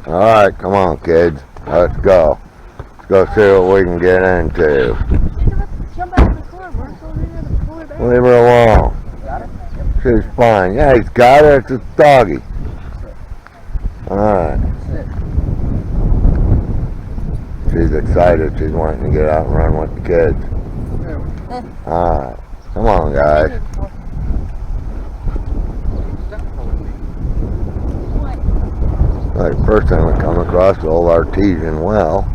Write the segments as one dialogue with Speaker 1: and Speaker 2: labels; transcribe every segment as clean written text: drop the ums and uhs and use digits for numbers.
Speaker 1: Alright, come on kids. Let's go. Let's go see what we can get into. Leave her alone. She's fine. Yeah, he's got her. It's a doggy. Alright. She's excited. She's wanting to get out and run with the kids. Alright. Come on, guys. Like, first time we come across the old artesian well.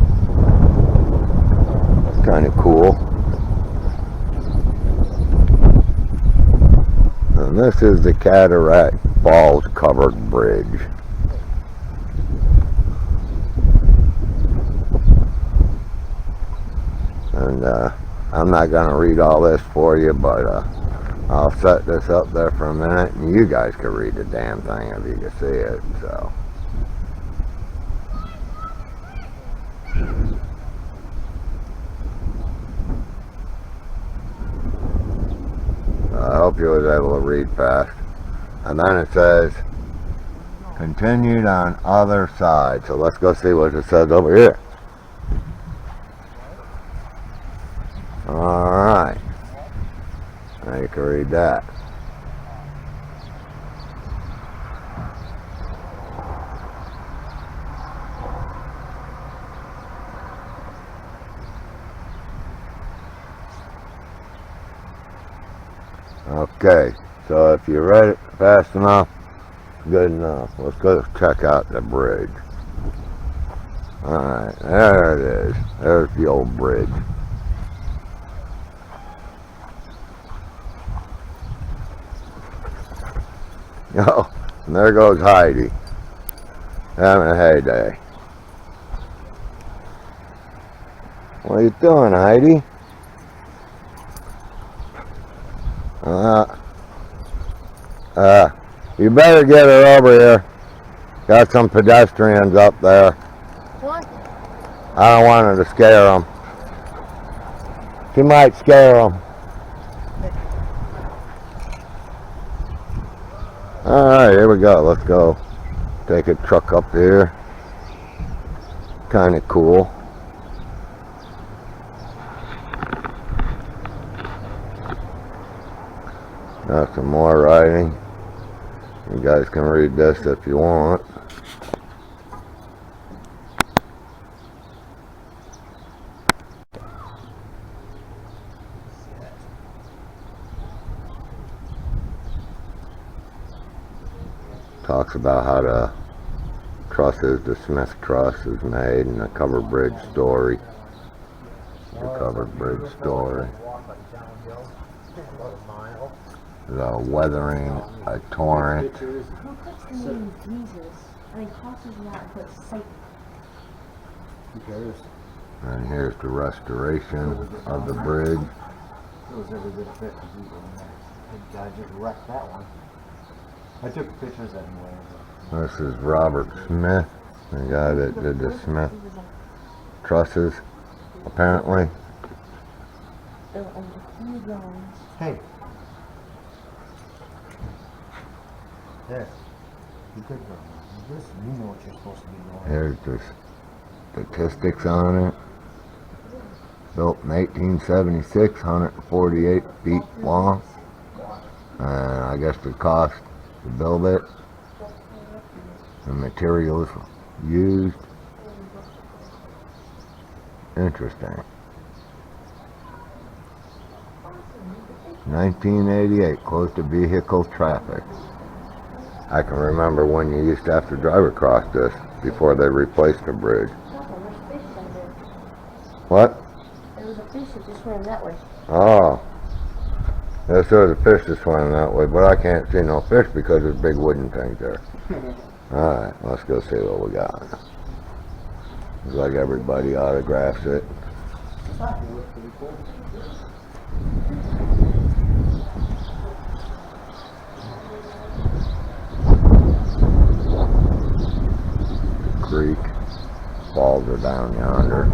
Speaker 1: It's kind of cool. And this is the Cataract Falls covered bridge. And I'm not going to read all this for you, but I'll set this up there for a minute and you guys can read the damn thing if you can see it. So I hope you was able to read fast. And then it says continued on other side. So let's go see what it says over here. Alright. Now you can read that. Okay, so if you read it fast enough, good enough. Let's go check out the bridge. Alright, there it is. There's the old bridge. Oh, and there goes Heidi. Having a heyday. What are you doing, Heidi? You better get her over here. Got some pedestrians up there.
Speaker 2: What?
Speaker 1: I don't want her to scare them. She might scare them. Alright, here we go. Let's go. Take a truck up here. Kind of cool. Got some more writing. You guys can read this if you want. Talks about how the trusses, the Smith truss is made, and the covered bridge story. The covered bridge story. The weathering a torrent.
Speaker 2: Who puts the name Jesus? I mean, crosses not and puts Satan.
Speaker 3: Who cares?
Speaker 1: And here's the restoration of the bridge.
Speaker 3: It was every bit fit. I just wrecked that one. I took pictures anyway.
Speaker 1: This is Robert Smith, the guy that did the Smith trusses, apparently.
Speaker 3: Hey. Yes. You could go. This, you know what you're supposed to be doing.
Speaker 1: Here's the statistics on it. Built in 1876, 148 feet long. And I guess the cost to build it, the materials used. Interesting. 1988, closed to vehicle traffic. I can remember when you used to have to drive across this before they replaced the bridge. What?
Speaker 2: There was a fish that just swam that way.
Speaker 1: Oh. Yes, there was a fish that's swimming that way, but I can't see no fish because there's big wooden things there. Alright, let's go see what we got. Looks like everybody autographs it. Creek. Falls are down yonder.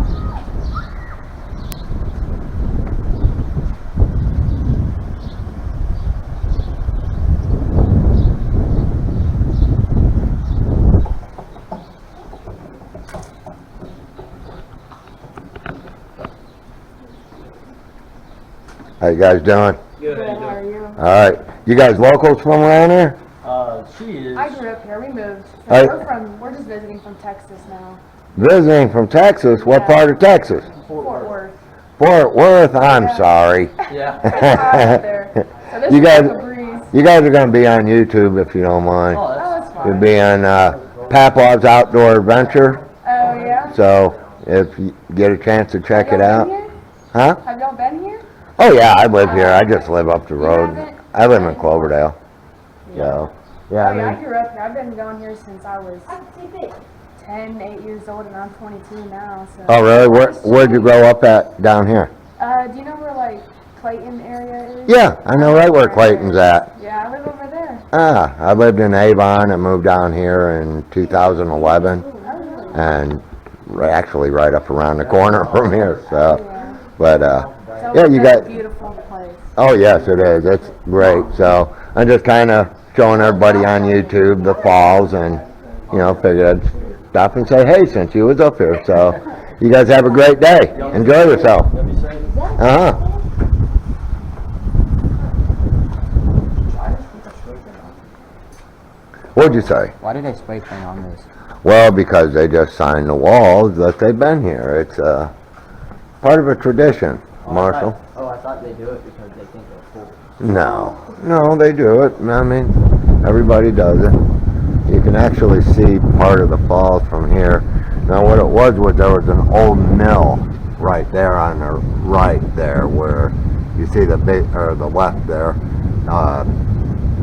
Speaker 1: How you guys doing?
Speaker 2: Good, how are you?
Speaker 1: Alright. You guys locals from around here?
Speaker 3: She is.
Speaker 2: I grew up here. We moved. So
Speaker 1: Hey.
Speaker 2: we're just visiting from Texas now.
Speaker 1: Visiting from Texas? What
Speaker 2: Yeah.
Speaker 1: part of Texas?
Speaker 2: Fort Worth.
Speaker 1: Fort Worth, I'm
Speaker 2: Yeah.
Speaker 1: sorry.
Speaker 3: Yeah.
Speaker 2: It's hot up there. So this
Speaker 1: You
Speaker 2: is
Speaker 1: guys-
Speaker 2: like a breeze.
Speaker 1: You guys are gonna be on YouTube if you don't mind.
Speaker 3: Oh,
Speaker 2: Oh,
Speaker 3: that's
Speaker 2: that's
Speaker 1: You'll
Speaker 2: fine.
Speaker 1: be on Papaw's Outdoor Adventure.
Speaker 2: Oh, yeah?
Speaker 1: So if you get a chance to check
Speaker 2: Have
Speaker 1: it
Speaker 2: y'all
Speaker 1: out.
Speaker 2: been here?
Speaker 1: Huh?
Speaker 2: Have y'all been here?
Speaker 1: Oh yeah, I live here. I just live up the
Speaker 2: You
Speaker 1: road.
Speaker 2: haven't?
Speaker 1: I live in Cloverdale. So, yeah,
Speaker 2: Oh, yeah, I
Speaker 1: I mean,
Speaker 2: grew up here. I've been going here since I was 8 years old, and I'm 22 now. So.
Speaker 1: oh really? Where'd you grow up at down here?
Speaker 2: Do you know where, like, Clayton area is?
Speaker 1: Yeah, I know right where Clayton's at.
Speaker 2: Yeah, I live over there.
Speaker 1: I lived in Avon and moved down here in 2011,
Speaker 2: Oh, really?
Speaker 1: and actually right up around the corner from here. So,
Speaker 2: Yeah.
Speaker 1: but
Speaker 2: So
Speaker 1: yeah, you
Speaker 2: it's a
Speaker 1: got.
Speaker 2: beautiful place.
Speaker 1: Oh yes, it is. It's great. So I'm just kind of showing everybody on YouTube the falls, and figured I'd stop and say hey since you was up here. So you guys have a great day. Enjoy yourself.
Speaker 3: Let me say.
Speaker 1: Uh huh. What'd you say?
Speaker 4: Why did they spray paint on this?
Speaker 1: Well, because they just signed the walls that they've been here. It's part of a tradition, Marshall.
Speaker 4: I thought they do it because they think they're cool.
Speaker 1: No, they do it. I mean, everybody does it. You can actually see part of the falls from here. Now, what it was there was an old mill right there on the right there, where you see the left there.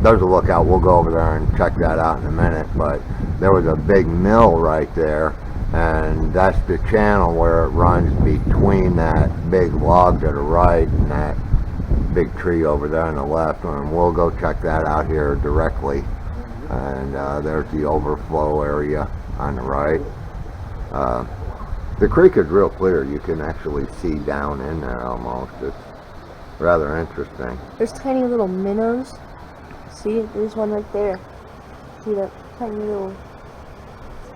Speaker 1: There's a lookout. We'll go over there and check that out in a minute. But there was a big mill right there, and that's the channel where it runs between that big log to the right and that big tree over there on the left. And we'll go check that out here directly. And there's the overflow area on the right. The creek is real clear. You can actually see down in there almost. It's rather interesting.
Speaker 2: There's tiny little minnows. See, there's one right there. See that tiny little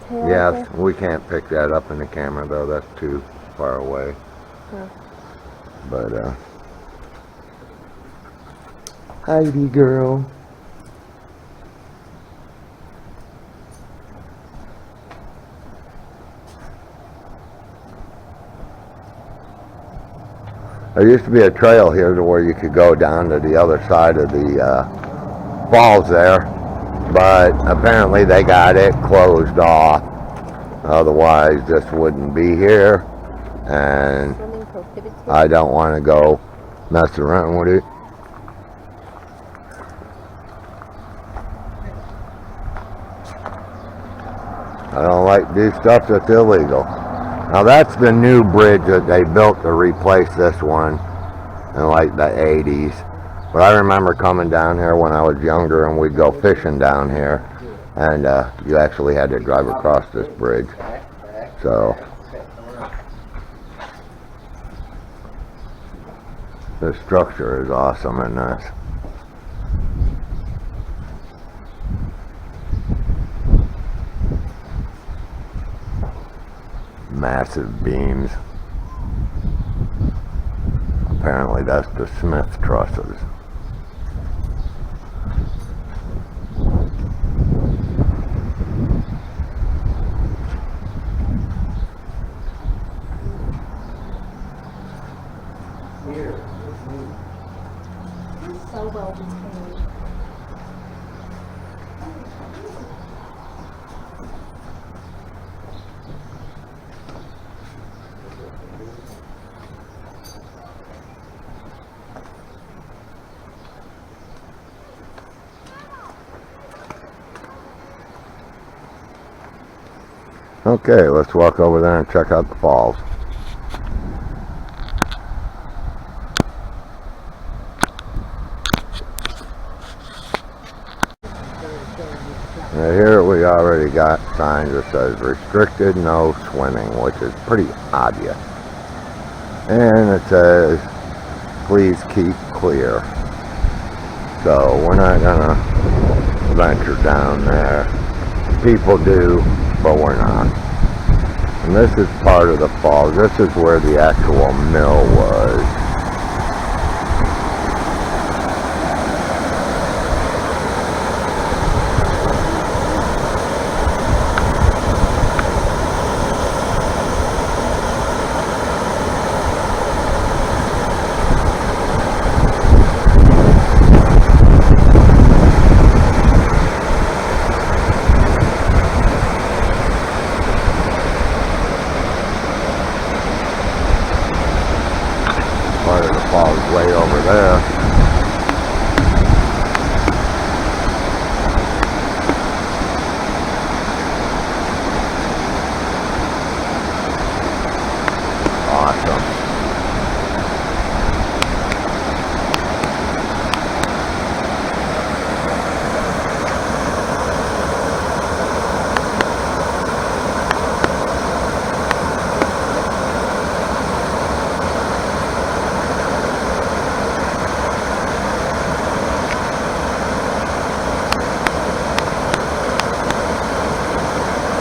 Speaker 2: tail?
Speaker 1: Yes, we can't pick that up in the camera though. That's too far away.
Speaker 2: Yeah.
Speaker 1: But Heidi girl. There used to be a trail here to where you could go down to the other side of the falls there, but apparently they got it closed off. Otherwise, this wouldn't be here, and
Speaker 2: Swimming prohibited.
Speaker 1: I don't want to go mess around with it. I don't like to do stuff that's illegal. Now that's the new bridge that they built to replace this one in like the 80s. But I remember coming down here when I was younger, and we'd go fishing down here, and you actually had to drive across this bridge. So the structure is awesome in this. Massive beams. Apparently that's the Smith trusses.
Speaker 2: So well detailed.
Speaker 1: Okay, let's walk over there and check out the falls. Now here we already got signs that says restricted no swimming, which is pretty obvious. And it says please keep clear. So we're not gonna venture down there. People do, but we're not. And this is part of the falls. This is where the actual mill was.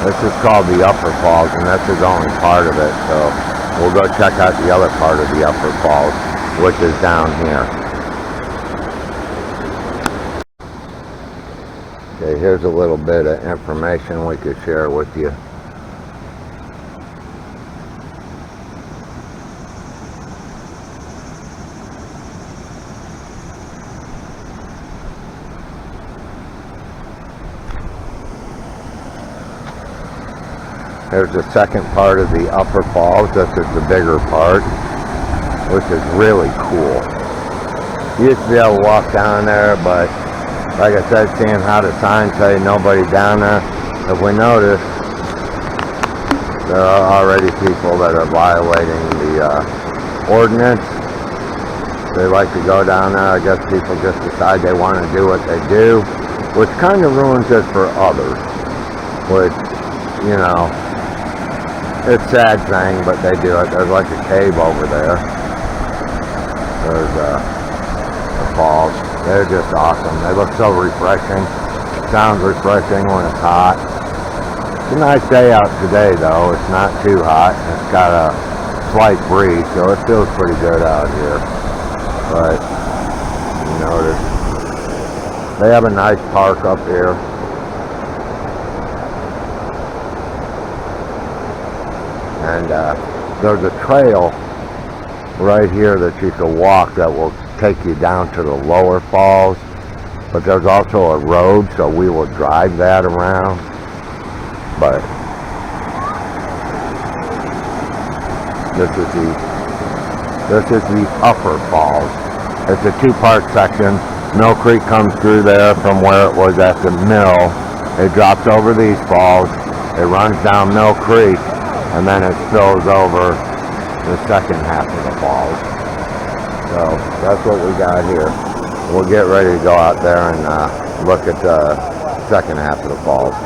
Speaker 1: This is called the Upper Falls, and this is only part of it, so we'll go check out the other part of the Upper Falls, which is down here. Okay, here's a little bit of information we could share with you. There's the second part of the Upper Falls. This is the bigger part, which is really cool. You used to be able to walk down there, but like I said, seeing how the signs say nobody down there, if we notice, there are already people that are violating the ordinance. They like to go down there. I guess people just decide they want to do what they do, which kind of ruins it for others, which, you know, it's a sad thing, but they do it. There's like a cave over there. There's the falls. They're just awesome. They look so refreshing. Sounds refreshing when it's hot. It's a nice day out today, though. It's not too hot. It's got a slight breeze, so it feels pretty good out here. But, you notice, they have a nice park up here. And there's a trail right here that you can walk that will take you down to the lower falls, but there's also a road, so we will drive that around. But this is the Upper Falls. It's a two-part section. Mill Creek comes through there from where it was at the mill. It drops over these falls. It runs down Mill Creek, and then it spills over the second half of the falls. So that's what we got here. We'll get ready to go out there and look at the second half of the falls.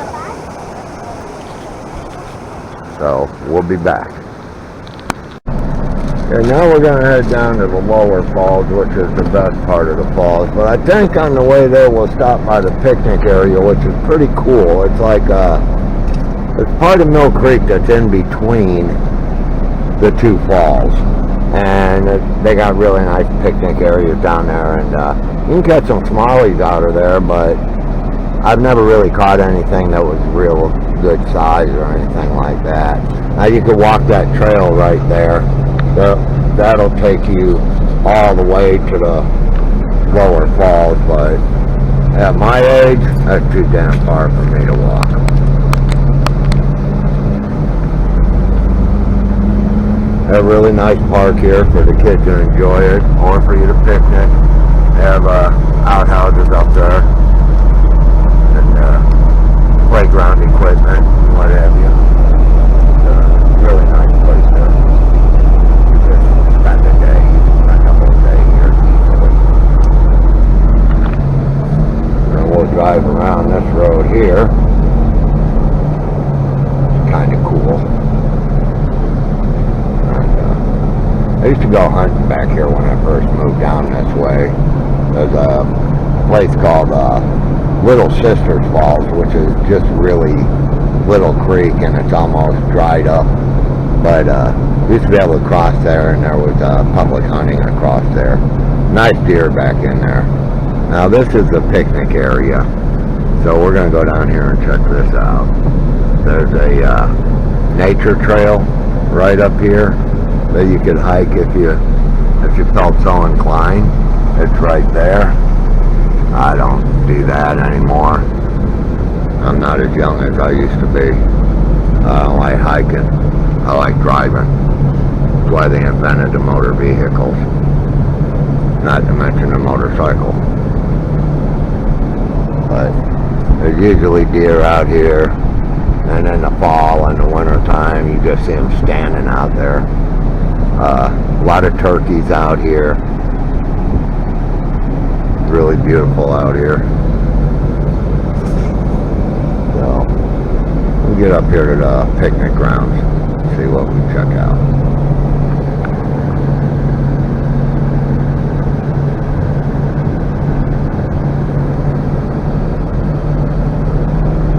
Speaker 1: So we'll be back. Okay, now we're going to head down to the lower falls, which is the best part of the falls. But I think on the way there we'll stop by the picnic area, which is pretty cool. It's like it's part of Mill Creek that's in between the two falls, and they got really nice picnic areas down there, and you can catch some smallies out of there, but I've never really caught anything that was real good size or anything like that. Now you could walk that trail right there. That'll take you all the way to the lower falls, but at my age, that's too damn far for me to walk. A really nice park here for the kids to enjoy it, or for you to picnic. They have outhouses up there, and playground equipment, and what have you. It's a really nice place there. You could spend a day, spend a whole day here easily. And we'll drive around this road here. It's kind of cool. I used to go hunting back here when I first moved down this way. There's a place called Little Sisters Falls, which is just really little creek, and it's almost dried up. But used to be able to cross there, and there was public hunting across there. Nice deer back in there. Now this is the picnic area, so we're going to go down here and check this out. There's a nature trail right up here that you could hike if you felt so inclined. It's right there. I don't do that anymore. I'm not as young as I used to be. I don't like hiking. I like driving. That's why they invented the motor vehicles. Not to mention the motorcycle. But there's usually deer out here, and in the fall and the winter time you just see them standing out there. A lot of turkeys out here. Really beautiful out here. So we'll get up here to the picnic grounds, see what we check out.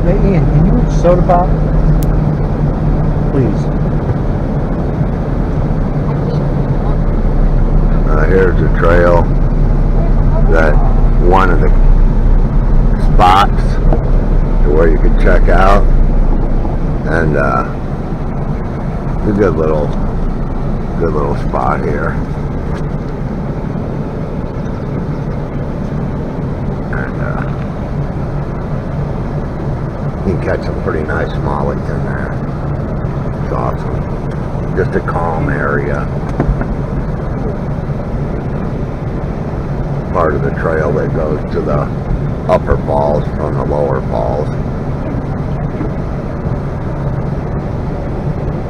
Speaker 4: Hey Ian, can you reach soda pop?
Speaker 3: Please.
Speaker 1: Here's the trail that one of the spots to where you can check out, and it's a good little spot here. And you can catch some pretty nice smallies in there. It's awesome. Just a calm area. Part of the trail that goes to the upper falls from the lower falls.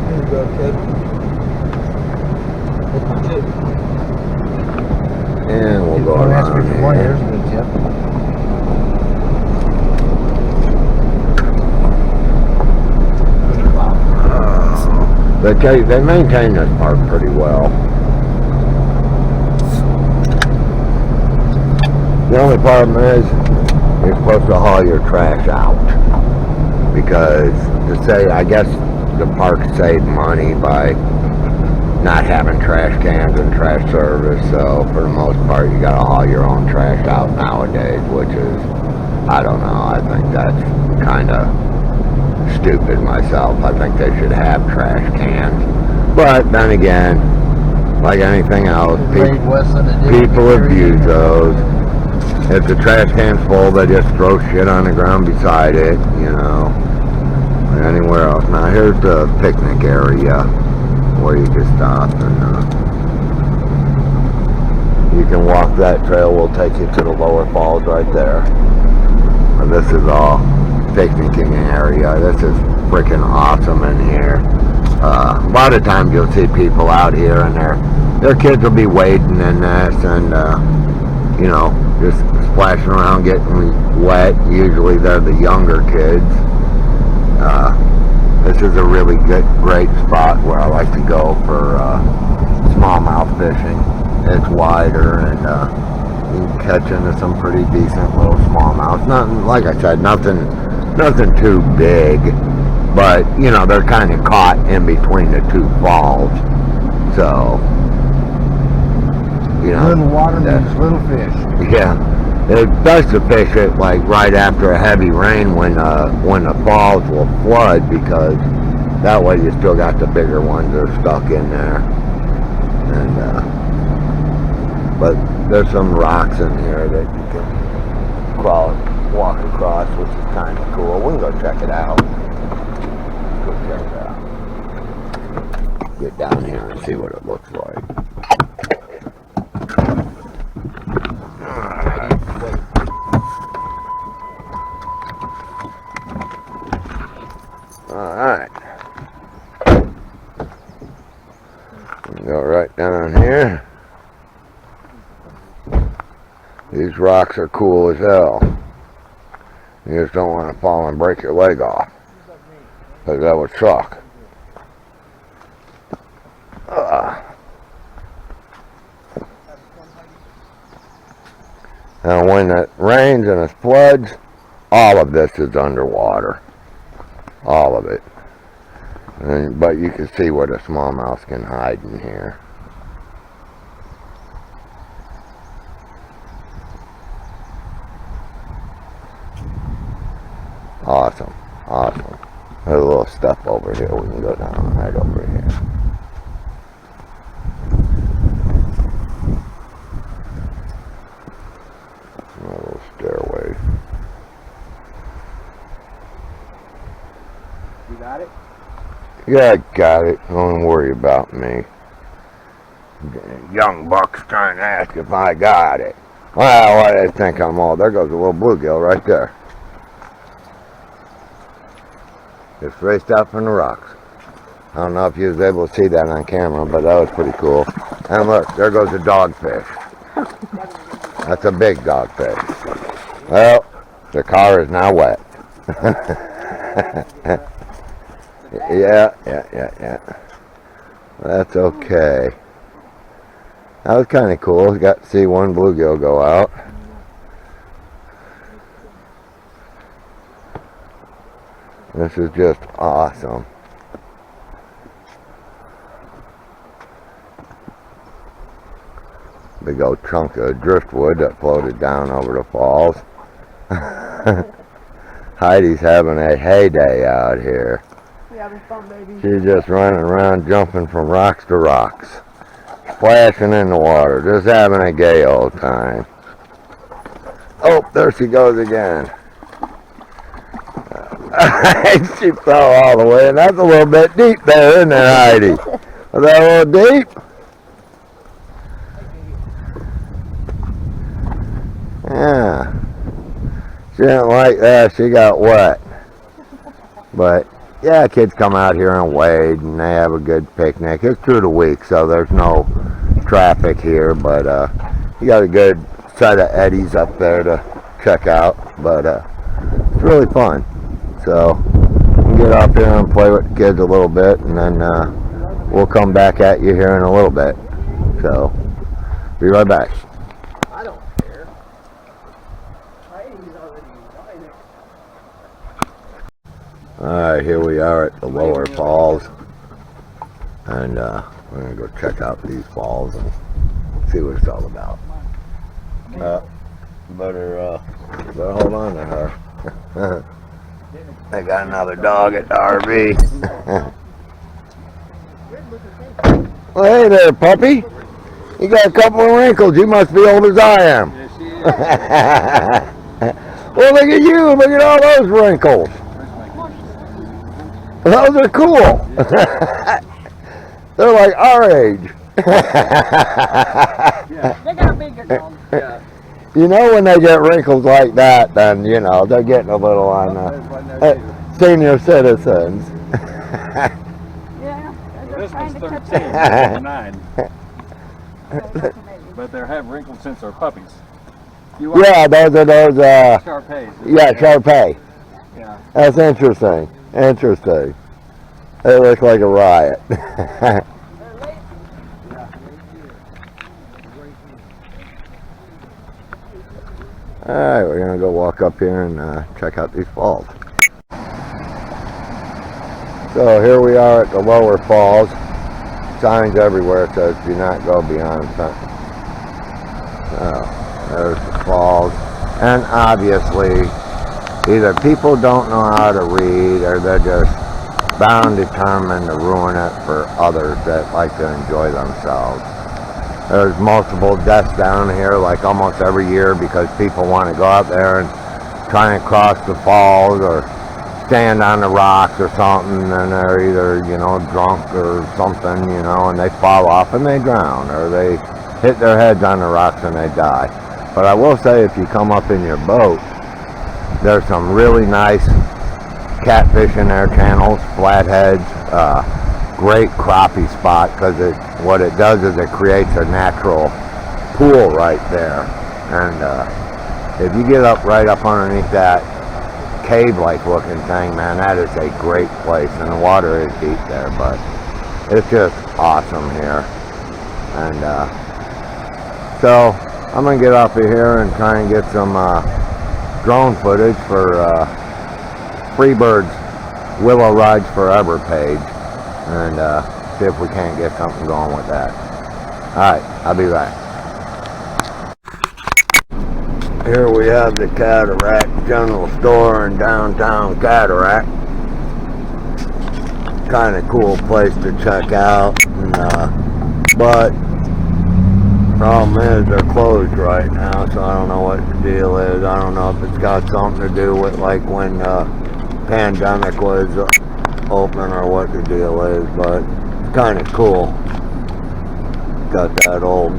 Speaker 3: There you go, kid.
Speaker 1: And we'll go
Speaker 3: Don't ask me
Speaker 1: around
Speaker 3: for one.
Speaker 1: here.
Speaker 3: Here's a good tip.
Speaker 1: They maintain this park pretty well. The only problem is you're supposed to haul your trash out, because I guess the park saved money by not having trash cans and trash service, so for the most part you gotta haul your own trash out nowadays, which is, I don't know, I think that's kinda stupid myself. I think they should have trash cans, but then again, like anything else, people abuse those. If the trash can's full, they just throw shit on the ground beside it, you know, anywhere else. Now here's the picnic area where you can stop, and you can walk that trail. We'll take you to the lower falls right there. And this is all picnicking area. This is freaking awesome in here. A lot of times you'll see people out here and their kids will be wading in this and you know, just splashing around, getting wet. Usually they're the younger kids. This is a really great spot where I like to go for smallmouth fishing. It's wider, and you can catch into some pretty decent little smallmouth. Nothing, like I said, nothing too big, but you know, they're kind of caught in between the two falls. So, you know,
Speaker 3: Little water means little fish.
Speaker 1: yeah, it's best to fish it like right after a heavy rain when the falls will flood, because that way you still got the bigger ones that are stuck in there. And but there's some rocks in here that you can walk across, which is kind of cool. We can go check it out. Let's go check it out. Get down here and see what it looks like. Alright. Go right down here. These rocks are cool as hell. You just don't want to fall and break your leg off, because that would suck. Now when it rains and it floods, all of this is underwater. All of it. But you can see where the smallmouth can hide in here. Awesome. Awesome. There's a little stuff over here. We can go down right over here. A little stairway.
Speaker 4: You got it?
Speaker 1: Yeah, I got it. Don't worry about me. Young buck's trying to ask if I got it. Well, I think I'm all. There goes a little bluegill right there. Just raced out from the rocks. I don't know if you was able to see that on camera, but that was pretty cool. And look, there goes a dogfish. That's a big dogfish. Well, the car is now wet. Yeah. That's okay. That was kind of cool. Got to see one bluegill go out. This is just awesome. big old chunk of driftwood that floated down over the falls. Heidi's having a heyday out here.
Speaker 2: We having fun, baby.
Speaker 1: She's just running around, jumping from rocks to rocks, splashing in the water, just having a gay old time. Oh, there she goes again. She fell all the way, and that's a little bit deep there, isn't it, Heidi? Was that a little deep? Yeah. She didn't like that. She got wet. But, yeah, kids come out here and wade, and they have a good picnic. It's through the week, so there's no traffic here, but you got a good set of eddies up there to check out. But it's really fun. So, you can get up here and play with the kids a little bit, and then we'll come back at you here in a little bit. So, be right back.
Speaker 4: I don't care. Heidi's already invited.
Speaker 1: Alright, here we are at the lower falls, and we're going to go check out these falls and see what it's all about. Better hold on to her. I got another dog at the RV. Well, hey there, puppy. You got a couple of wrinkles. You must be old as I am.
Speaker 3: Yes, she is.
Speaker 1: Well, look at you. Look at all those wrinkles. Those are cool. They're like our age.
Speaker 3: Yeah.
Speaker 2: They got bigger dogs.
Speaker 3: Yeah.
Speaker 1: You know, when they get wrinkles like that, then, you know, they're getting a little on senior citizens.
Speaker 2: Yeah. They're
Speaker 5: This
Speaker 2: trying
Speaker 5: one's
Speaker 2: to catch
Speaker 5: 13,
Speaker 2: up.
Speaker 5: or 9, but they have wrinkles since they're puppies. You
Speaker 1: Yeah, those are those,
Speaker 5: Shar-Peis.
Speaker 1: yeah, Shar-Pei.
Speaker 5: Yeah.
Speaker 1: That's interesting. Interesting. They look like a riot. Alright, we're going to go walk up here and check out these falls. So here we are at the lower falls. Signs everywhere says do not go beyond fence. There's the falls. And obviously, either people don't know how to read or they're just bound determined to ruin it for others that like to enjoy themselves. There's multiple deaths down here like almost every year because people want to go out there and try and cross the falls or stand on the rocks or something, and they're either, you know, drunk or something, you know, and they fall off and they drown, or they hit their heads on the rocks and they die. But I will say, if you come up in your boat, there's some really nice catfish in their channels, flatheads, great crappie spot, because what it does is it creates a natural pool right there. And if you get up right up underneath that cave-like looking thing, man, that is a great place. And the water is deep there, but it's just awesome here. And so I'm gonna get off of here and try and get some drone footage for Freebird's Willow Rides Forever page, and see if we can't get something going with that. Alright, I'll be back. Here we have the Cataract General Store in downtown Cataract. Kind of cool place to check out, and, but problem is they're closed right now, so I don't know what the deal is. I don't know if it's got something to do with like when pandemic was open or what the deal is, but it's kind of cool. Got that old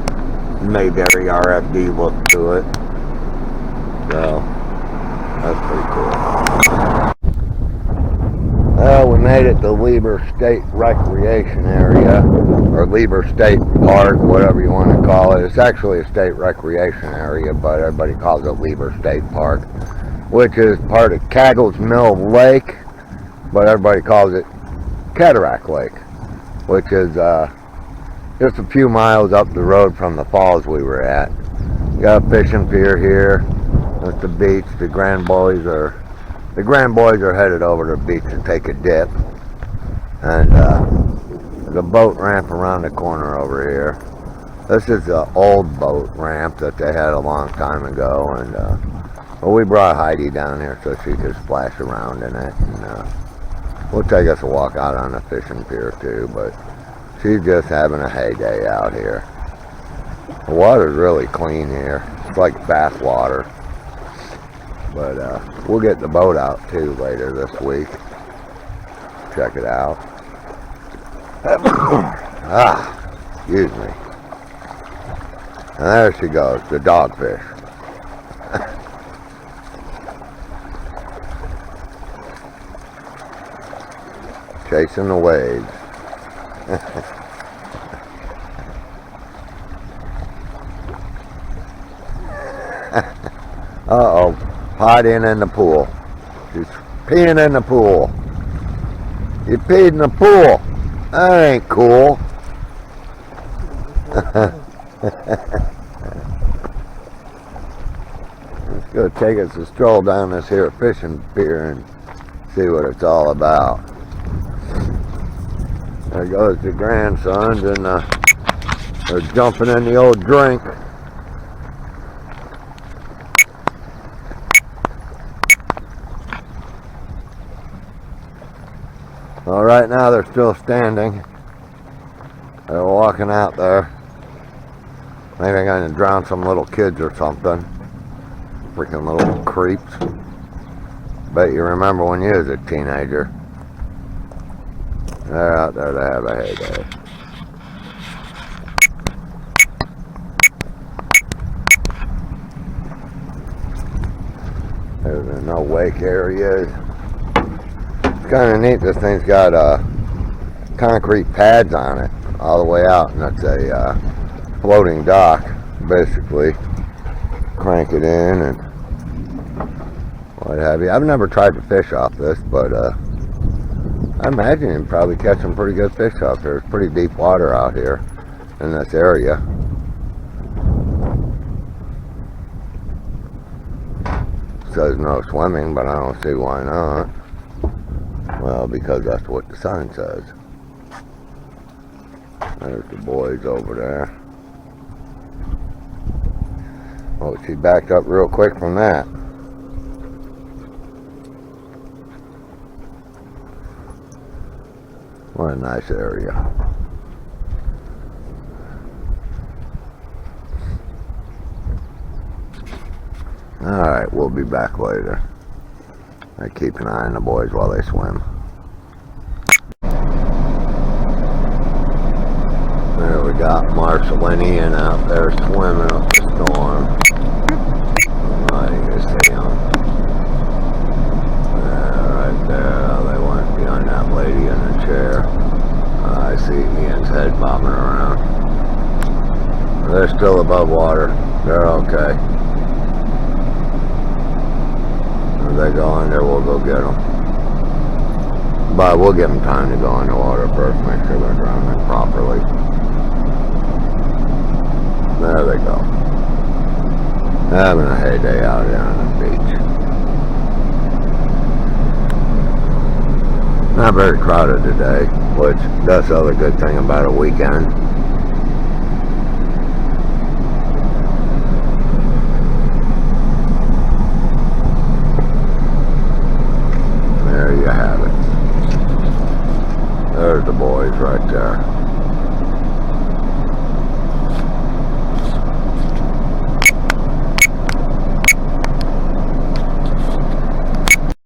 Speaker 1: Mayberry RFD look to it, so that's pretty cool. Well, we made it to Lieber State Recreation Area, or Lieber State Park, whatever you want to call it. It's actually a state recreation area, but everybody calls it Lieber State Park, which is part of Caggles Mill Lake, but everybody calls it Cataract Lake, which is just a few miles up the road from the falls we were at. Got a fishing pier here. That's the beach. The grand boys are headed over to the beach to take a dip, and there's a boat ramp around the corner over here. This is an old boat ramp that they had a long time ago, and well, we brought Heidi down here so she could splash around in it, and we'll take us a walk out on the fishing pier too, but she's just having a heyday out here. The water's really clean here. It's like bath water. But we'll get the boat out too later this week. Check it out. Excuse me. And there she goes, the dogfish. Chasing the waves. Uh-oh, potting in the pool. She's peeing in the pool. You peed in the pool. That ain't cool. Let's go take us a stroll down this here fishing pier and see what it's all about. There goes the grandsons, and they're jumping in the old drink. Well, right now they're still standing. They're walking out there. Maybe they're going to drown some little kids or something. Freaking little creeps. Bet you remember when you was a teenager. They're out there to have a heyday. There's no wake areas. It's kind of neat. This thing's got concrete pads on it all the way out, and that's a floating dock, basically. Crank it in and what have you. I've never tried to fish off this, but I imagine you can probably catch some pretty good fish off here. It's pretty deep water out here in this area. It says no swimming, but I don't see why not. Well, because that's what the sign says. There's the boys over there. Oh, she backed up real quick from that. What a nice area. Alright, we'll be back later. I keep an eye on the boys while they swim. There we got Marshall and Ian out there swimming up the storm. Oh, you can see them. Right there. They went behind that lady in the chair. I see Ian's head bobbing around. They're still above water. They're okay. If they go under, we'll go get them. But we'll give them time to go in the water first, make sure they're drowning properly. There they go. Having a heyday out here on the beach. Not very crowded today, which that's the other good thing about a weekend. There you have it. There's the boys right there.